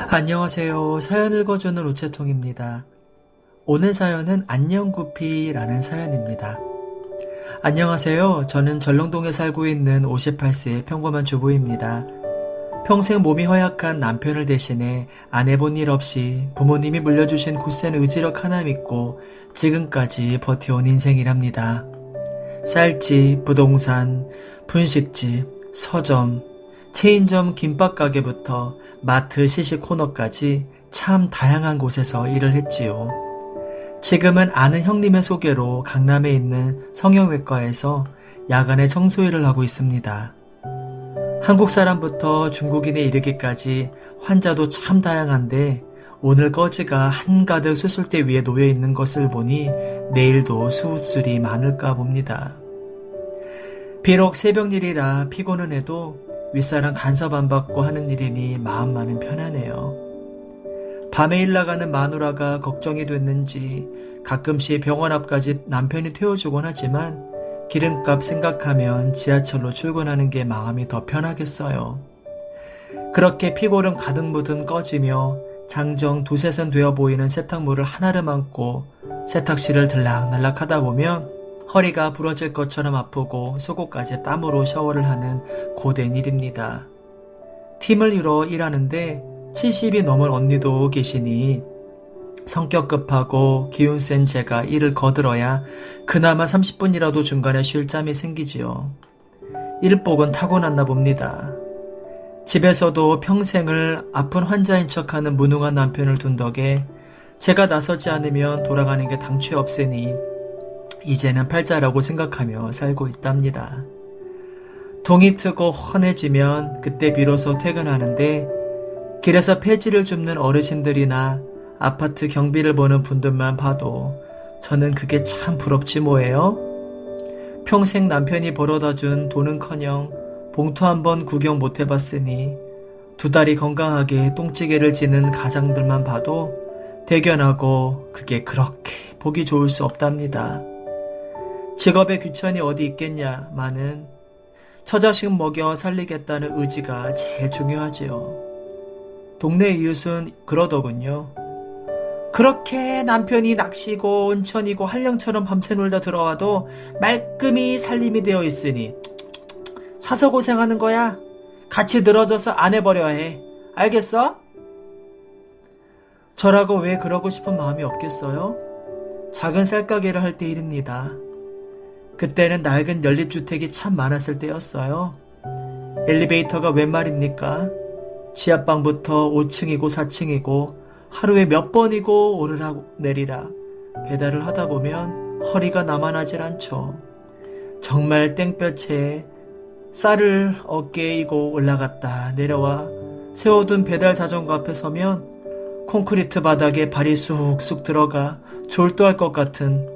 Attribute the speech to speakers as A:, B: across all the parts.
A: 안녕하세요. 사연 읽어주는 우체통입니다. 오늘 사연은 안녕구피라는 사연입니다. 안녕하세요. 저는 전릉동에 살고 있는 58세의 평범한 주부입니다. 평생 몸이 허약한 남편을 대신해 안 해본 일 없이 부모님이 물려주신 굳센 의지력 하나 믿고 지금까지 버텨온 인생이랍니다. 쌀집, 부동산, 분식집, 서점, 체인점 김밥 가게부터 마트 시식 코너까지 참 다양한 곳에서 일을 했지요. 지금은 아는 형님의 소개로 강남에 있는 성형외과에서 야간에 청소일을 하고 있습니다. 한국 사람부터 중국인에 이르기까지 환자도 참 다양한데 오늘 꺼지가 한가득 수술대 위에 놓여 있는 것을 보니 내일도 수술이 많을까 봅니다. 비록 새벽일이라 피곤은 해도 윗사람 간섭 안 받고 하는 일이니 마음만은 편하네요. 밤에 일 나가는 마누라가 걱정이 됐는지 가끔씩 병원 앞까지 남편이 태워주곤 하지만 기름값 생각하면 지하철로 출근하는 게 마음이 더 편하겠어요. 그렇게 피골은 가득 묻은 꺼지며 장정 두세 선 되어 보이는 세탁물을 하나를 안고 세탁실을 들락날락 하다 보면 허리가 부러질 것처럼 아프고 속옷까지 땀으로 샤워를 하는 고된 일입니다. 팀을 이뤄 일하는데 70이 넘은 언니도 계시니 성격 급하고 기운 센 제가 일을 거들어야 그나마 30분이라도 중간에 쉴 짬이 생기지요. 일복은 타고났나 봅니다. 집에서도 평생을 아픈 환자인 척하는 무능한 남편을 둔 덕에 제가 나서지 않으면 돌아가는 게 당최 없으니 이제는 팔자라고 생각하며 살고 있답니다. 동이 트고 헌해지면 그때 비로소 퇴근하는데 길에서 폐지를 줍는 어르신들이나 아파트 경비를 보는 분들만 봐도 저는 그게 참 부럽지 뭐예요? 평생 남편이 벌어다준 돈은커녕 봉투 한 번 구경 못 해봤으니 두 달이 건강하게 똥찌개를 지는 가장들만 봐도 대견하고 그게 그렇게 보기 좋을 수 없답니다. 직업에 귀천이 어디 있겠냐마는 처자식 먹여 살리겠다는 의지가 제일 중요하지요. 동네 이웃은 그러더군요. 그렇게 남편이 낚시고 온천이고 한량처럼 밤새 놀다 들어와도 말끔히 살림이 되어 있으니 사서 고생하는 거야. 같이 늘어져서 안 해버려야 해. 알겠어? 저라고 왜 그러고 싶은 마음이 없겠어요? 작은 쌀가게를 할 때 일입니다. 그때는 낡은 연립주택이 참 많았을 때였어요. 엘리베이터가 웬 말입니까? 지하방부터 5층이고 4층이고 하루에 몇 번이고 오르락 내리락 배달을 하다 보면 허리가 나만하질 않죠. 정말 땡볕에 쌀을 어깨에 이고 올라갔다 내려와 세워둔 배달 자전거 앞에 서면 콘크리트 바닥에 발이 쑥쑥 들어가 졸도할 것 같은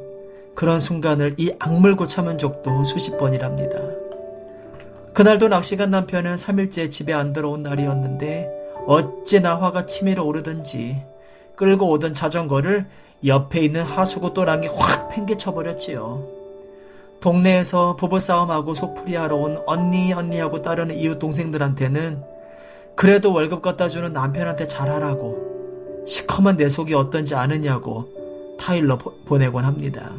A: 그런 순간을 이 악물고 참은 적도 수십 번이랍니다. 그날도 낚시 간 남편은 3일째 집에 안 들어온 날이었는데 어찌나 화가 치밀어 오르든지 끌고 오던 자전거를 옆에 있는 하수구 또랑에 확 팽개쳐버렸지요. 동네에서 부부싸움하고 속풀이하러 온 언니하고 따르는 이웃 동생들한테는 그래도 월급 갖다 주는 남편한테 잘하라고 시커먼 내 속이 어떤지 아느냐고 타일러 보내곤 합니다.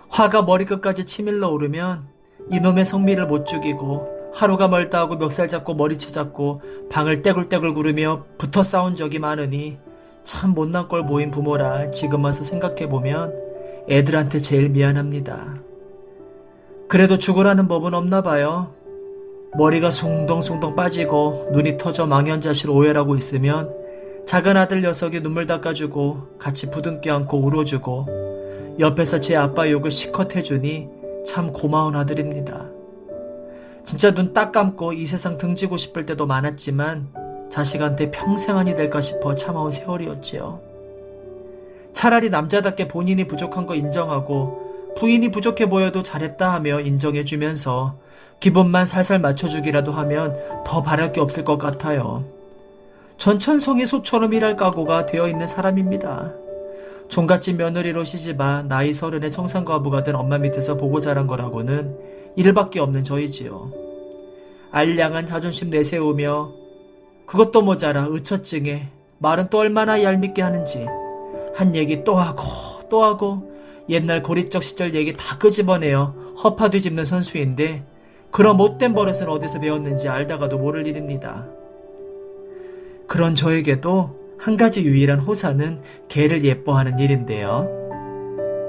A: 화가 머리끝까지 치밀러 오르면 이놈의 성미를 못 죽이고 하루가 멀다 하고 멱살 잡고 머리채 잡고 방을 떼굴떼굴 구르며 붙어 싸운 적이 많으니 참 못난 꼴 보인 부모라 지금 와서 생각해보면 애들한테 제일 미안합니다. 그래도 죽으라는 법은 없나 봐요. 머리가 숭덩숭덩 빠지고 눈이 터져 망연자실 오열하고 있으면 작은 아들 녀석이 눈물 닦아주고 같이 부둥켜 안고 울어주고 옆에서 제 아빠 욕을 실컷 해주니 참 고마운 아들입니다. 진짜 눈 딱 감고 이 세상 등지고 싶을 때도 많았지만 자식한테 평생 아니 될까 싶어 참아온 세월이었지요. 차라리 남자답게 본인이 부족한 거 인정하고 부인이 부족해 보여도 잘했다 하며 인정해주면서 기분만 살살 맞춰주기라도 하면 더 바랄 게 없을 것 같아요. 전천성이 소처럼 일할 각오가 되어 있는 사람입니다. 종갓집 며느리로 시집아 나이 30에 청산과부가 된 엄마 밑에서 보고 자란 거라고는 일밖에 없는 저이지요. 알량한 자존심 내세우며 그것도 모자라 의처증에 말은 또 얼마나 얄밉게 하는지 한 얘기 또 하고 또 하고 옛날 고리적 시절 얘기 다 끄집어내어 허파 뒤집는 선수인데 그런 못된 버릇을 어디서 배웠는지 알다가도 모를 일입니다. 그런 저에게도 한 가지 유일한 호사는 개를 예뻐하는 일인데요.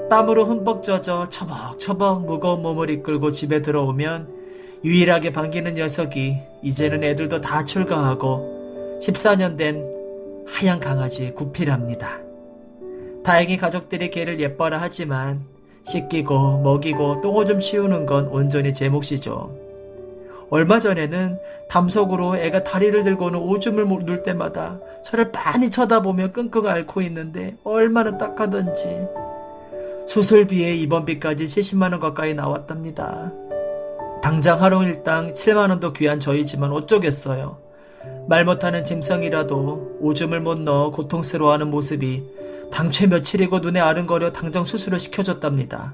A: 땀으로 흠뻑 젖어 처벅처벅 무거운 몸을 이끌고 집에 들어오면 유일하게 반기는 녀석이 이제는 애들도 다 출가하고 14년 된 하얀 강아지 구피랍니다. 다행히 가족들이 개를 예뻐라 하지만 씻기고 먹이고 똥오줌 치우는 건 온전히 제 몫이죠. 얼마 전에는 담속으로 애가 다리를 들고는 오줌을 눌 때마다 저를 빤히 쳐다보며 끙끙 앓고 있는데 얼마나 딱하던지 수술비에 입원비까지 70만 원 가까이 나왔답니다. 당장 하루 일당 7만 원도 귀한 저희지만 어쩌겠어요. 말 못하는 짐승이라도 오줌을 못 넣어 고통스러워하는 모습이 당최 며칠이고 눈에 아른거려 당장 수술을 시켜줬답니다.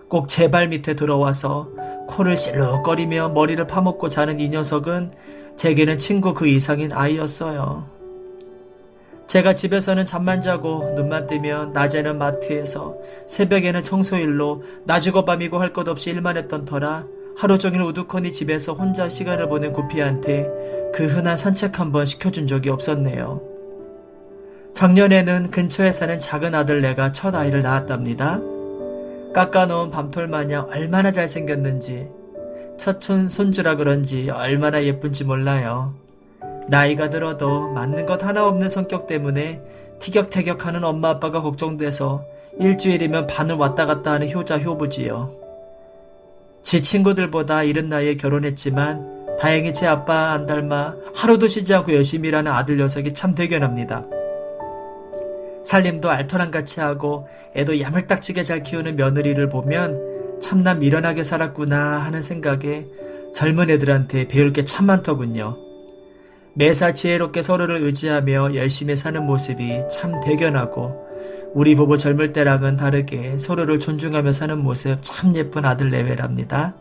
A: 꼭 제 발 밑에 들어와서 코를 실룩거리며 머리를 파먹고 자는 이 녀석은 제게는 친구 그 이상인 아이였어요. 제가 집에서는 잠만 자고 눈만 뜨면 낮에는 마트에서 새벽에는 청소일로 낮이고 밤이고 할 것 없이 일만 했던 터라 하루 종일 우두커니 집에서 혼자 시간을 보낸 구피한테 그 흔한 산책 한번 시켜준 적이 없었네요. 작년에는 근처에 사는 작은 아들네가 첫 아이를 낳았답니다. 깎아놓은 밤톨 마냥 얼마나 잘생겼는지 첫촌 손주라 그런지 얼마나 예쁜지 몰라요. 나이가 들어도 맞는 것 하나 없는 성격 때문에 티격태격하는 엄마 아빠가 걱정돼서 일주일이면 반을 왔다 갔다 하는 효자 효부지요. 지 친구들보다 이른 나이에 결혼했지만 다행히 제 아빠 안 닮아 하루도 쉬지 않고 열심히 일하는 아들 녀석이 참 대견합니다. 살림도 알토란같이 하고 애도 야물딱지게 잘 키우는 며느리를 보면 참나 미련하게 살았구나 하는 생각에 젊은 애들한테 배울 게 참 많더군요. 매사 지혜롭게 서로를 의지하며 열심히 사는 모습이 참 대견하고 우리 부부 젊을 때랑은 다르게 서로를 존중하며 사는 모습 참 예쁜 아들 내외랍니다.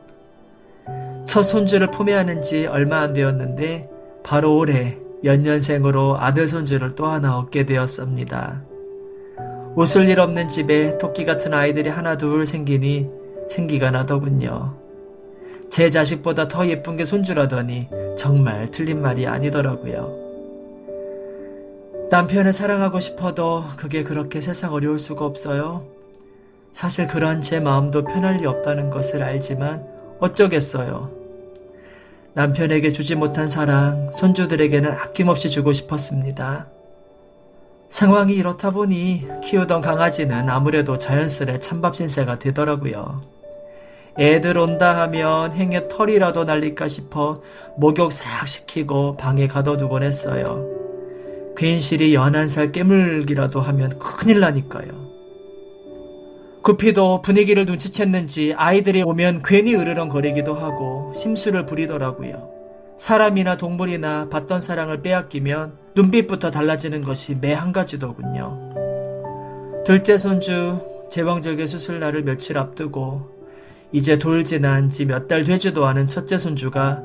A: 첫 손주를 품에 안은 지 얼마 안 되었는데 바로 올해 연년생으로 아들 손주를 또 하나 얻게 되었습니다. 웃을 일 없는 집에 토끼 같은 아이들이 하나 둘 생기니 생기가 나더군요. 제 자식보다 더 예쁜 게 손주라더니 정말 틀린 말이 아니더라고요. 남편을 사랑하고 싶어도 그게 그렇게 세상 어려울 수가 없어요. 사실 그런 제 마음도 편할 리 없다는 것을 알지만 어쩌겠어요. 남편에게 주지 못한 사랑, 손주들에게는 아낌없이 주고 싶었습니다. 상황이 이렇다 보니 키우던 강아지는 아무래도 자연스레 찬밥 신세가 되더라고요. 애들 온다 하면 행여 털이라도 날릴까 싶어 목욕 싹 시키고 방에 가둬두곤 했어요. 괜시리 연한 살 깨물기라도 하면 큰일 나니까요. 구피도 분위기를 눈치챘는지 아이들이 오면 괜히 으르렁거리기도 하고 심술을 부리더라고요. 사람이나 동물이나 받던 사랑을 빼앗기면 눈빛부터 달라지는 것이 매 한 가지더군요. 둘째 손주 제왕절개 수술 날을 며칠 앞두고 이제 돌 지난 지 몇 달 되지도 않은 첫째 손주가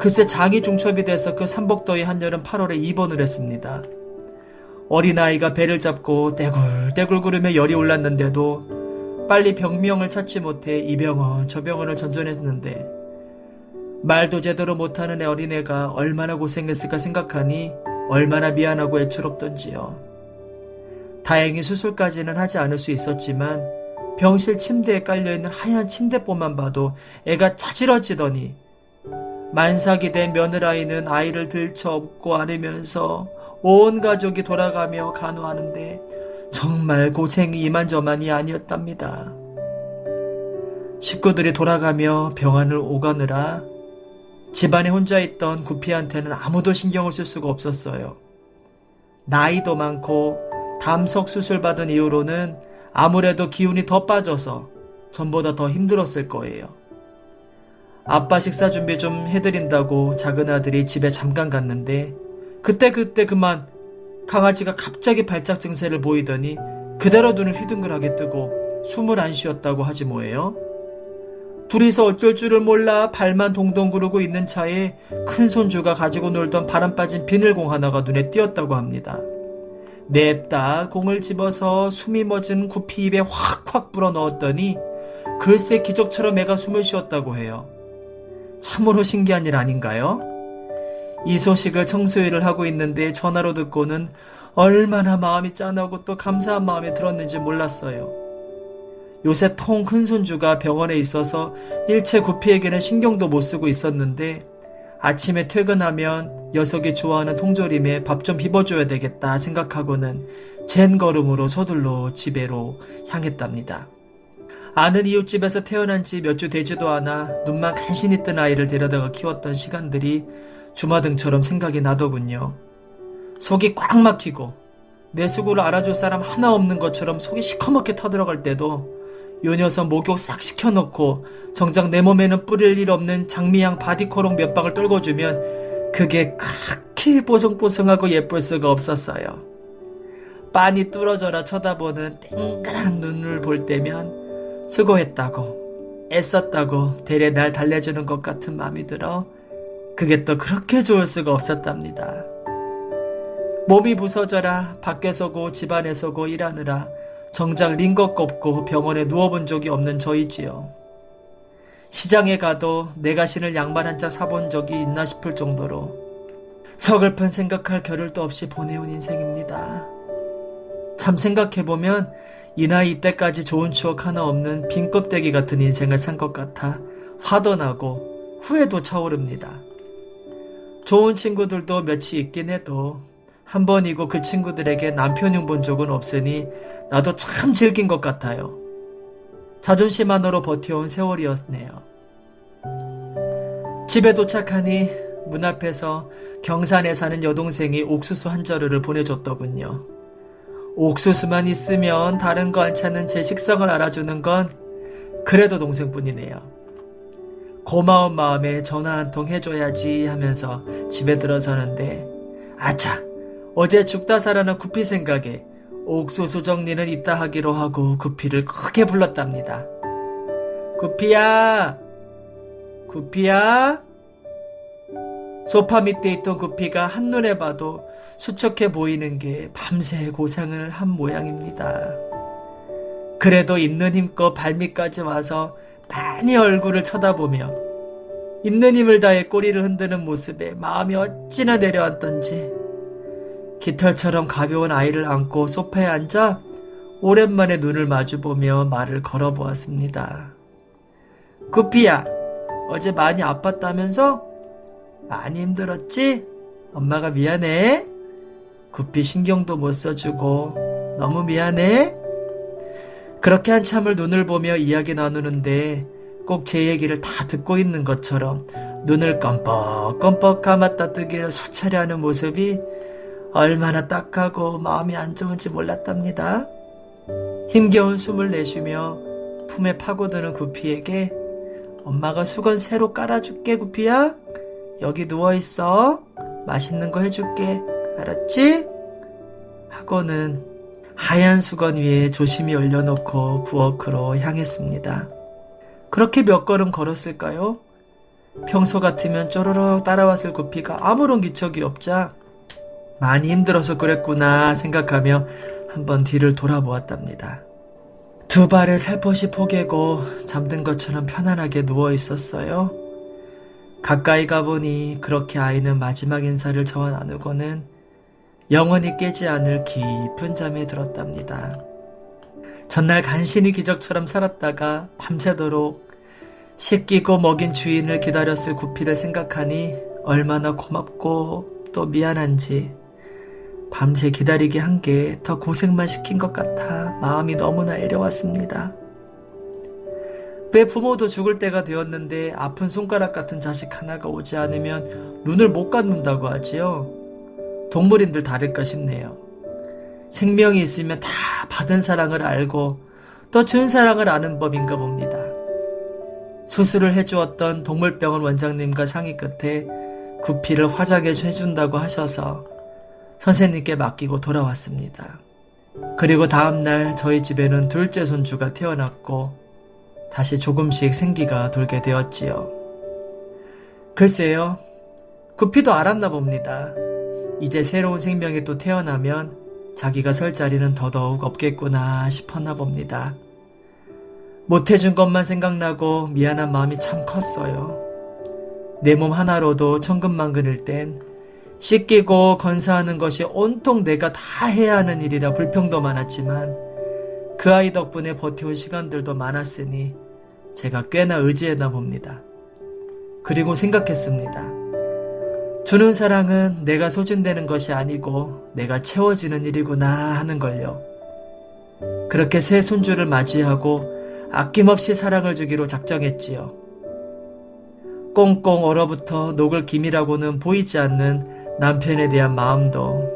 A: 글쎄 장이 중첩이 돼서 그 삼복더위 한여름 8월에 입원을 했습니다. 어린아이가 배를 잡고 떼굴떼굴 구르며 열이 올랐는데도 빨리 병명을 찾지 못해 이 병원 저 병원을 전전했는데 말도 제대로 못하는 어린애가 얼마나 고생했을까 생각하니 얼마나 미안하고 애처롭던지요. 다행히 수술까지는 하지 않을 수 있었지만 병실 침대에 깔려있는 하얀 침대보만 봐도 애가 차지러지더니 만삭이 된 며느라이는 아이를 들쳐 업고 안으면서 온 가족이 돌아가며 간호하는데 정말 고생이 이만저만이 아니었답니다. 식구들이 돌아가며 병안을 오가느라 집안에 혼자 있던 구피한테는 아무도 신경을 쓸 수가 없었어요. 나이도 많고 담석 수술 받은 이후로는 아무래도 기운이 더 빠져서 전보다 더 힘들었을 거예요. 아빠 식사 준비 좀 해드린다고 작은 아들이 집에 잠깐 갔는데 그때 그만 강아지가 갑자기 발작 증세를 보이더니 그대로 눈을 휘둥그레하게 뜨고 숨을 안 쉬었다고 하지 뭐예요. 둘이서 어쩔 줄을 몰라 발만 동동 구르고 있는 차에 큰 손주가 가지고 놀던 바람 빠진 비닐공 하나가 눈에 띄었다고 합니다. 냅다 공을 집어서 숨이 멎은 구피 입에 확확 불어 넣었더니 글쎄 기적처럼 애가 숨을 쉬었다고 해요. 참으로 신기한 일 아닌가요? 이 소식을 청소일을 하고 있는데 전화로 듣고는 얼마나 마음이 짠하고 또 감사한 마음이 들었는지 몰랐어요. 요새 통 큰 손주가 병원에 있어서 일체 구피에게는 신경도 못 쓰고 있었는데 아침에 퇴근하면 녀석이 좋아하는 통조림에 밥 좀 비벼줘야 되겠다 생각하고는 젠 걸음으로 서둘러 집에로 향했답니다. 아는 이웃집에서 태어난 지 몇 주 되지도 않아 눈만 간신히 뜬 아이를 데려다가 키웠던 시간들이 주마등처럼 생각이 나더군요. 속이 꽉 막히고 내 속을 알아줄 사람 하나 없는 것처럼 속이 시커멓게 터들어갈 때도 요 녀석 목욕 싹 시켜놓고 정작 내 몸에는 뿌릴 일 없는 장미향 바디코롱 몇 방울 떨궈주면 그게 그렇게 뽀송뽀송하고 예쁠 수가 없었어요. 빤히 뚫어져라 쳐다보는 땡그란 눈을 볼 때면 수고했다고 애썼다고 대래 날 달래주는 것 같은 마음이 들어 그게 또 그렇게 좋을 수가 없었답니다. 몸이 부서져라 밖에서고 집안에서고 일하느라 정작 링거 꺾고 병원에 누워본 적이 없는 저이지요. 시장에 가도 내가 신을 양말 한 짝 사본 적이 있나 싶을 정도로 서글픈 생각할 겨를도 없이 보내온 인생입니다. 참 생각해보면 이 나이 이때까지 좋은 추억 하나 없는 빈 껍데기 같은 인생을 산 것 같아 화도 나고 후회도 차오릅니다. 좋은 친구들도 몇이 있긴 해도 한 번이고 그 친구들에게 남편 흉본 적은 없으니 나도 참 즐긴 것 같아요. 자존심 하나로 버텨온 세월이었네요. 집에 도착하니 문 앞에서 경산에 사는 여동생이 옥수수 한 자루를 보내줬더군요. 옥수수만 있으면 다른 거 안 찾는 제 식성을 알아주는 건 그래도 동생뿐이네요. 고마운 마음에 전화 한 통 해줘야지 하면서 집에 들어서는데 아차! 어제 죽다 살아난 구피 생각에 옥수수 정리는 이따 하기로 하고 구피를 크게 불렀답니다. 구피야! 구피야! 소파 밑에 있던 구피가 한눈에 봐도 수척해 보이는 게 밤새 고생을 한 모양입니다. 그래도 있는 힘껏 발밑까지 와서 많이 얼굴을 쳐다보며 있는 힘을 다해 꼬리를 흔드는 모습에 마음이 어찌나 내려앉던지 깃털처럼 가벼운 아이를 안고 소파에 앉아 오랜만에 눈을 마주보며 말을 걸어보았습니다. 구피야, 어제 많이 아팠다면서? 많이 힘들었지? 엄마가 미안해. 구피 신경도 못 써주고 너무 미안해. 그렇게 한참을 눈을 보며 이야기 나누는데 꼭 제 얘기를 다 듣고 있는 것처럼 눈을 껌뻑껌뻑 감았다 뜨기를 소차례 하는 모습이 얼마나 딱하고 마음이 안 좋은지 몰랐답니다. 힘겨운 숨을 내쉬며 품에 파고드는 구피에게 엄마가 수건 새로 깔아줄게 구피야. 여기 누워있어. 맛있는 거 해줄게. 알았지? 하고는 하얀 수건 위에 조심히 올려놓고 부엌으로 향했습니다. 그렇게 몇 걸음 걸었을까요? 평소 같으면 쪼르륵 따라왔을 구피가 아무런 기척이 없자 많이 힘들어서 그랬구나 생각하며 한번 뒤를 돌아보았답니다. 두 발을 살포시 포개고 잠든 것처럼 편안하게 누워 있었어요. 가까이 가보니 그렇게 아이는 마지막 인사를 저와 나누고는 영원히 깨지 않을 깊은 잠에 들었답니다. 전날 간신히 기적처럼 살았다가 밤새도록 씻기고 먹인 주인을 기다렸을 구피를 생각하니 얼마나 고맙고 또 미안한지 밤새 기다리게 한 게 더 고생만 시킨 것 같아 마음이 너무나 애려왔습니다. 왜 부모도 죽을 때가 되었는데 아픈 손가락 같은 자식 하나가 오지 않으면 눈을 못 감는다고 하지요. 동물인들 다를까 싶네요. 생명이 있으면 다 받은 사랑을 알고 또 준 사랑을 아는 법인가 봅니다. 수술을 해주었던 동물병원 원장님과 상의 끝에 구피를 화장해 해준다고 하셔서 선생님께 맡기고 돌아왔습니다. 그리고 다음날 저희 집에는 둘째 손주가 태어났고 다시 조금씩 생기가 돌게 되었지요. 글쎄요, 구피도 알았나 봅니다. 이제 새로운 생명이 또 태어나면 자기가 설 자리는 더더욱 없겠구나 싶었나 봅니다. 못해준 것만 생각나고 미안한 마음이 참 컸어요. 내 몸 하나로도 천근만근일 땐 씻기고 건사하는 것이 온통 내가 다 해야 하는 일이라 불평도 많았지만 그 아이 덕분에 버텨온 시간들도 많았으니 제가 꽤나 의지했나 봅니다. 그리고 생각했습니다. 주는 사랑은 내가 소진되는 것이 아니고 내가 채워지는 일이구나 하는 걸요. 그렇게 새 손주를 맞이하고 아낌없이 사랑을 주기로 작정했지요. 꽁꽁 얼어붙어 녹을 김이라고는 보이지 않는 남편에 대한 마음도,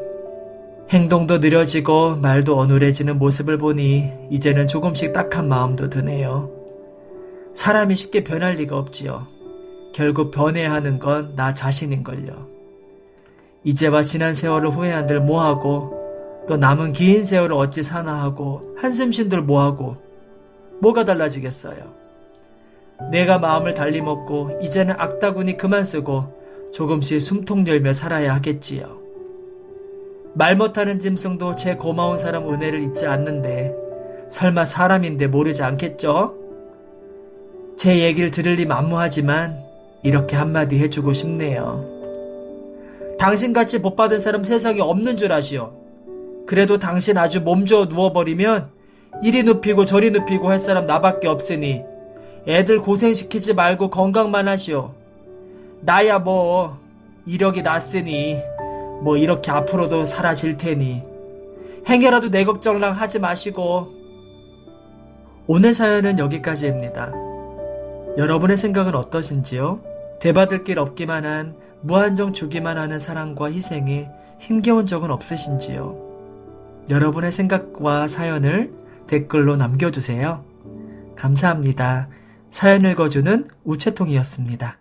A: 행동도 느려지고 말도 어눌해지는 모습을 보니 이제는 조금씩 딱한 마음도 드네요. 사람이 쉽게 변할 리가 없지요. 결국 변해야 하는 건 나 자신인걸요. 이제와 지난 세월을 후회한들 뭐하고 또 남은 긴 세월을 어찌 사나 하고 한숨 쉰들 뭐하고 뭐가 달라지겠어요. 내가 마음을 달리 먹고 이제는 악다구니 그만 쓰고 조금씩 숨통 열며 살아야 하겠지요. 말 못하는 짐승도 제 고마운 사람 은혜를 잊지 않는데 설마 사람인데 모르지 않겠죠? 제 얘기를 들을 리 만무하지만 이렇게 한마디 해주고 싶네요. 당신같이 복받은 사람 세상에 없는 줄 아시오. 그래도 당신 아주 몸져 누워버리면 이리 눕히고 저리 눕히고 할 사람 나밖에 없으니 애들 고생시키지 말고 건강만 하시오. 나야 뭐 이력이 났으니 뭐 이렇게 앞으로도 사라질 테니 행여라도 내 걱정랑 하지 마시고. 오늘 사연은 여기까지입니다. 여러분의 생각은 어떠신지요? 되받을 길 없기만 한 무한정 주기만 하는 사랑과 희생에 힘겨운 적은 없으신지요? 여러분의 생각과 사연을 댓글로 남겨주세요. 감사합니다. 사연 읽어주는 우체통이었습니다.